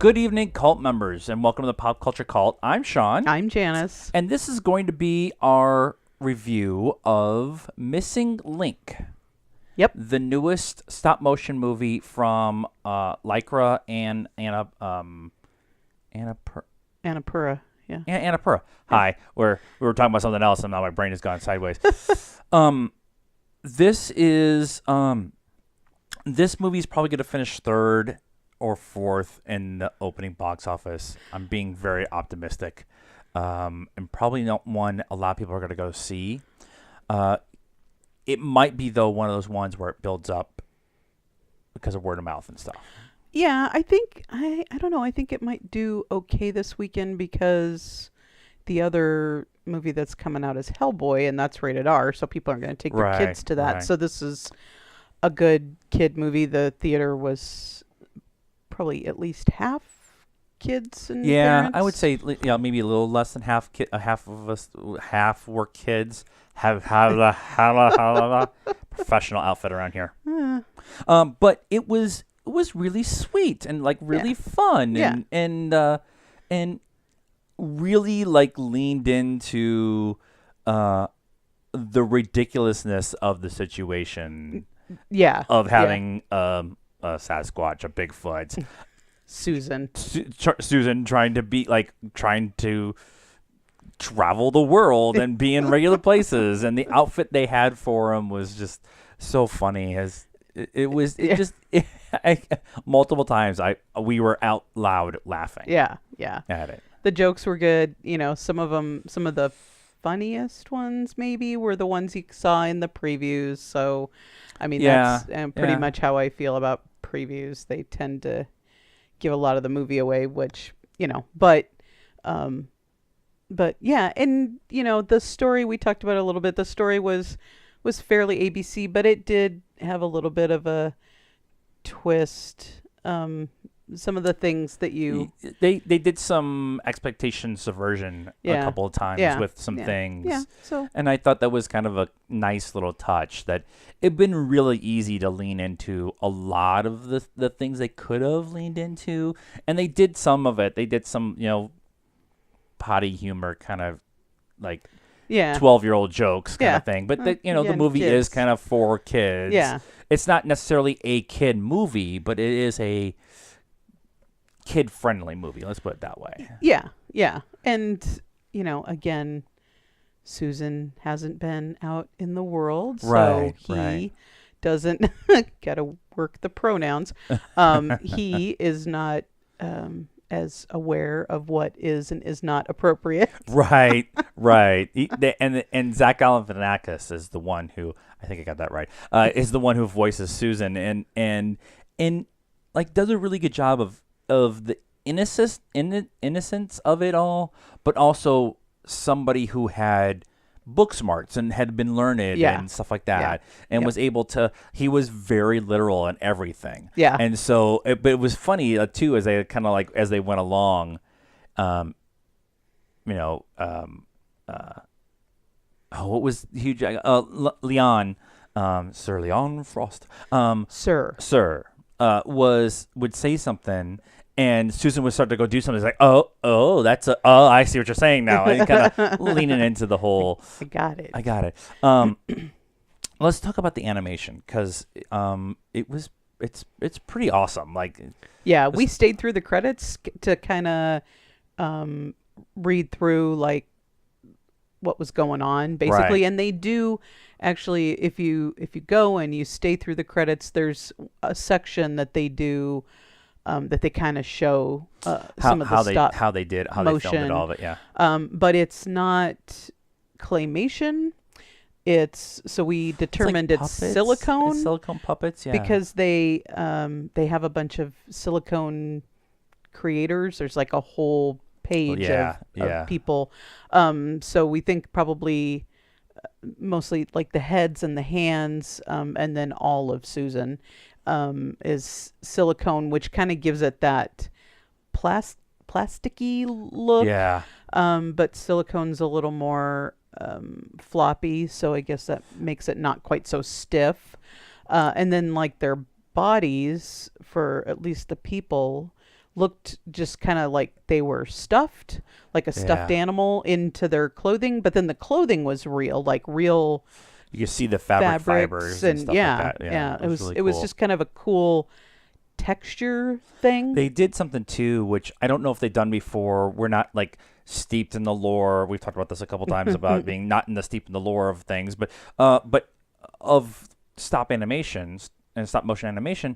Good evening, cult members, and welcome to the Pop Culture Cult. I'm Sean. I'm Janice. And this is going to be our review of Missing Link. Yep. The newest stop-motion movie from Lycra and Annapurna. Yeah. Annapurna. Hi. We were talking about something else, and now my brain has gone sideways. This movie is probably going to finish third or fourth in the opening box office. I'm being very optimistic, and probably not one a lot of people are going to go see. It might be, though, one of those ones where it builds up because of word of mouth and stuff. Yeah, I think I don't know. I think it might do okay this weekend because the other movie that's coming out is Hellboy, and that's rated R, so people aren't going to take their kids to that. Right. So this is a good kid movie. The theater was probably at least half kids and parents. I would say maybe a little less than half. Half of us, half were kids. Have professional outfit around here. But it was really sweet and like really fun and really like leaned into the ridiculousness of the situation. Yeah. Of having a Sasquatch, a Bigfoot. Susan trying to travel the world and be in regular places, and the outfit they had for him was just so funny. Multiple times we were out loud laughing. Yeah. At it. The jokes were good. Some of the funniest ones maybe were the ones you saw in the previews. So, I mean, that's pretty much how I feel about previews. They tend to give a lot of the movie away, which, but yeah. And, the story, we talked about it a little bit. The story was fairly ABC, but it did have a little bit of a twist. Some of the things that they did some expectation subversion a couple of times with some things. Yeah. So, and I thought that was kind of a nice little touch, that it'd been really easy to lean into a lot of the things they could have leaned into, and they did some of it. They did some, potty humor, kind of like 12-year-old jokes kind of thing. But the movie kids. is kind of for kids. Yeah. It's not necessarily a kid movie, but it is a kid-friendly movie. Let's put it that way. Yeah. And, again, Susan hasn't been out in the world, so he doesn't got to work the pronouns. He is not as aware of what is and is not appropriate. Right. And Zach Galifianakis is the one who, I think I got that right, is the one who voices Susan and like does a really good job of the innocence of it all, but also somebody who had book smarts and had been learned and stuff like that, and was able to. He was very literal in everything. Yeah, and so, but it was funny too as they kind of like as they went along. What was huge? Leon, Sir Leon Frost, Sir, would say something. And Susan would start to go do something. It's like, I see what you're saying now. And kind of leaning into the whole. I got it. Let's talk about the animation, because it's pretty awesome. Like, we stayed through the credits to kind of read through like what was going on basically, and they do actually. If you go and you stay through the credits, there's a section that they do. That they kind of show some of the stuff, how they filmed it, all of it, but it's not claymation. So we determined it's silicone. It's silicone puppets, because they have a bunch of silicone creators. There's like a whole page of people. So we think probably mostly like the heads and the hands, and then all of Susan. Is silicone, which kind of gives it that plasticky look. But silicone's a little more floppy, so I guess that makes it not quite so stiff. And then like their bodies, for at least the people, looked just kind of like they were stuffed, like a stuffed Yeah. animal into their clothing, but then the clothing was real, like real You can see the fabric fabrics fibers and and stuff like that. yeah. Yeah, it was really It was cool. just kind of a cool texture thing. They did something too, which I don't know if they've done before. We're not like steeped in the lore. We've talked about this a couple times about being not in the steeped in the lore of things, but of stop animations and stop motion animation,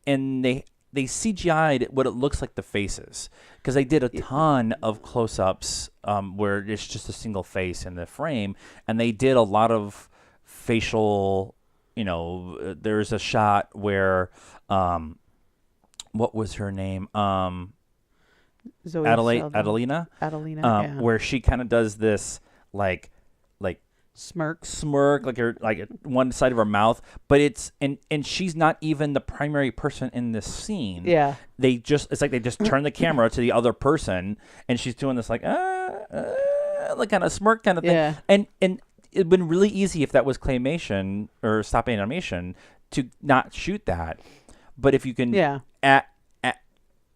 and they CGI'd what it looks like the faces because they did a ton of close-ups where it's just a single face in the frame, and they did a lot of facial. There's a shot where. What was her name? Zoe Adelina, Adelina, yeah. where she kind of does this like smirk, like her like one side of her mouth, but and she's not even the primary person in this scene. Yeah. It's like they just turn the camera to the other person, and she's doing this like kind of smirk kind of thing. Yeah. And it'd been really easy if that was claymation or stop animation to not shoot that. But if you can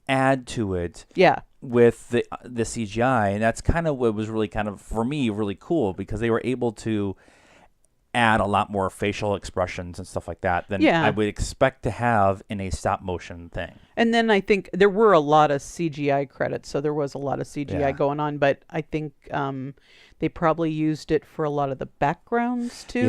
add to it with the CGI, and that's kind of what was really kind of, for me, really cool because they were able to add a lot more facial expressions and stuff like that than I would expect to have in a stop motion thing. And then I think there were a lot of CGI credits, so there was a lot of CGI going on, but I think they probably used it for a lot of the backgrounds too.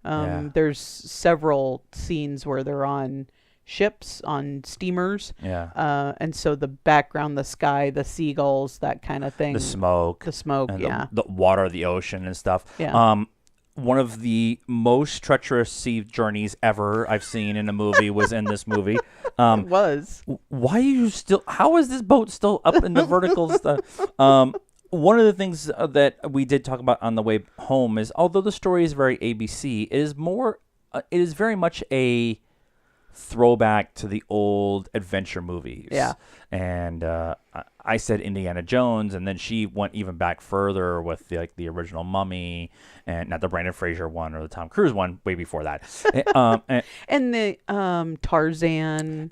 There's several scenes where they're on ships, on steamers, and so the background, the sky, the seagulls, that kind of thing, the smoke, and the water, the ocean and stuff. One of the most treacherous sea journeys ever I've seen in a movie was in this movie. It was. How is this boat still up in the vertical stuff? One of the things that we did talk about on the way home is, although the story is very ABC, it is very much a throwback to the old adventure movies. Yeah. And I said Indiana Jones, and then she went even back further with the original Mummy, and not the Brandon Fraser one or the Tom Cruise one, way before that. And the Tarzan.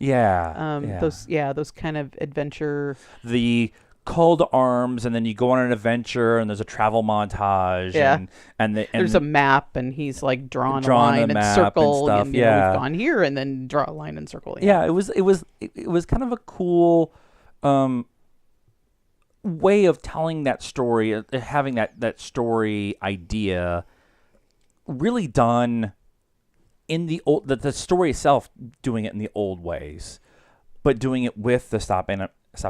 Those kind of adventure. The call to arms, and then you go on an adventure, and there's a travel montage, and there's a map, and he's like drawn a line and circle, and we've gone here, and then draw a line and circle. It was kind of a cool way of telling that story, having that story idea really done in the old, the story itself, doing it in the old ways, but doing it with the stop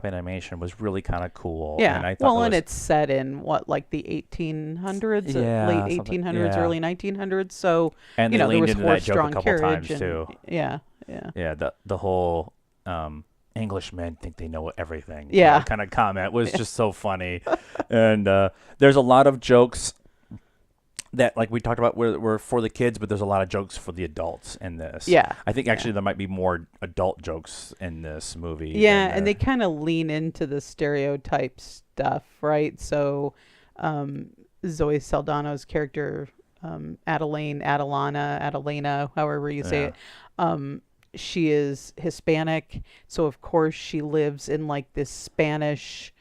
animation was really kind of cool. Yeah. And I thought and it's set in like the 1800s, late 1800s, early 1900s. So, and there was into that joke horse-drawn a couple carriage times too. Yeah. The whole Englishmen think they know everything. Yeah. Kind of comment was just so funny. And there's a lot of jokes that, like we talked about, were for the kids, but there's a lot of jokes for the adults in this. Yeah. I think actually there might be more adult jokes in this movie. Yeah, and they kind of lean into the stereotype stuff, right? So Zoe Saldana's character, Adelina, however you say it, she is Hispanic, so of course she lives in like this Spanish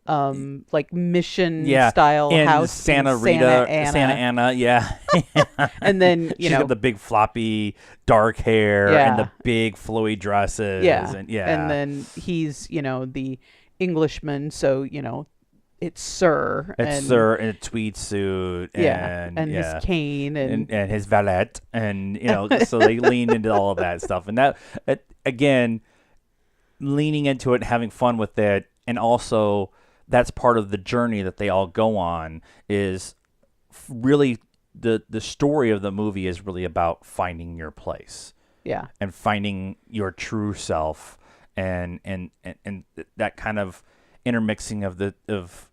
like mission style house Santa Ana, and then she's got the big floppy dark hair and the big flowy dresses, and then he's the Englishman, so it's Sir. It's Sir in a tweed suit, and his cane and his valet, and so they lean into all of that stuff, and that again, leaning into it, having fun with it, and also that's part of the journey that they all go on. Is really the story of the movie is really about finding your place, and finding your true self, and that kind of intermixing of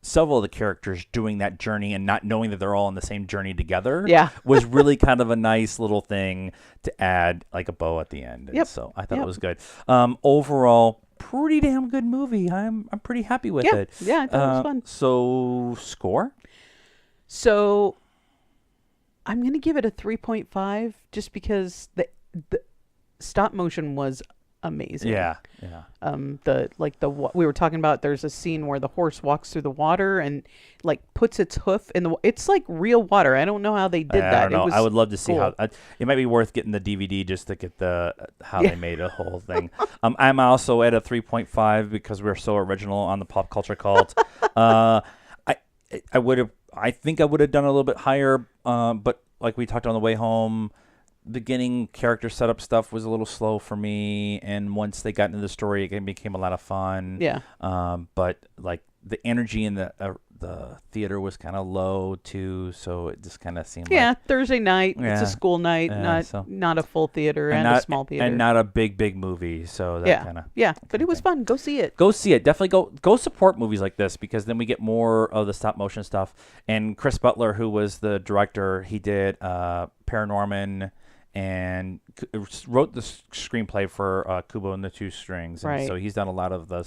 several of the characters doing that journey and not knowing that they're all on the same journey together was really kind of a nice little thing to add like a bow at the end. And so I thought it was good. Overall, pretty damn good movie. I'm pretty happy with it. Yeah, I thought it was fun. So score? So I'm going to give it a 3.5 just because the stop motion was amazing. Yeah. We were talking about, there's a scene where the horse walks through the water and like puts its hoof in the it's like real water. I don't know how they did that. I don't know. It was I would love to see cool. how it might be worth getting the DVD just to get the how they made a whole thing. I'm also at a 3.5 because we're so original on the Pop Culture Cult. I think I would have done a little bit higher, but like we talked on the way home, beginning character setup stuff was a little slow for me, and once they got into the story, it became a lot of fun. Yeah. But like the energy in the theater was kind of low too, so it just kind of seemed like Thursday night. It's a school night, so, not a full theater and not, a small theater, and not a big movie. So that kind of but it was fun. Go see it. Go see it. Definitely go support movies like this, because then we get more of the stop motion stuff. And Chris Butler, who was the director, he did Paranorman and wrote the screenplay for Kubo and the Two Strings. And so he's done a lot of the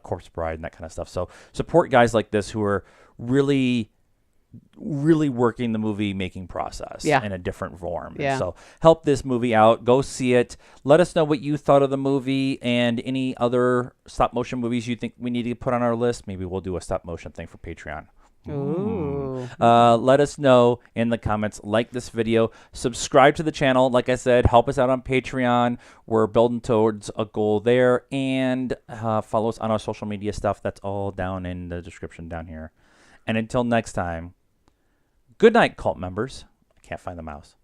Corpse Bride and that kind of stuff. So support guys like this who are really working the movie making process in a different form. And so help this movie out. Go see it. Let us know what you thought of the movie and any other stop motion movies you think we need to put on our list. Maybe we'll do a stop motion thing for Patreon. Ooh. Let us know in the comments. Like this video, subscribe to the channel. Like I said, help us out on Patreon. We're building towards a goal there. And follow us on our social media stuff. That's all down in the description down here. And until next time, good night, cult members. I can't find the mouse.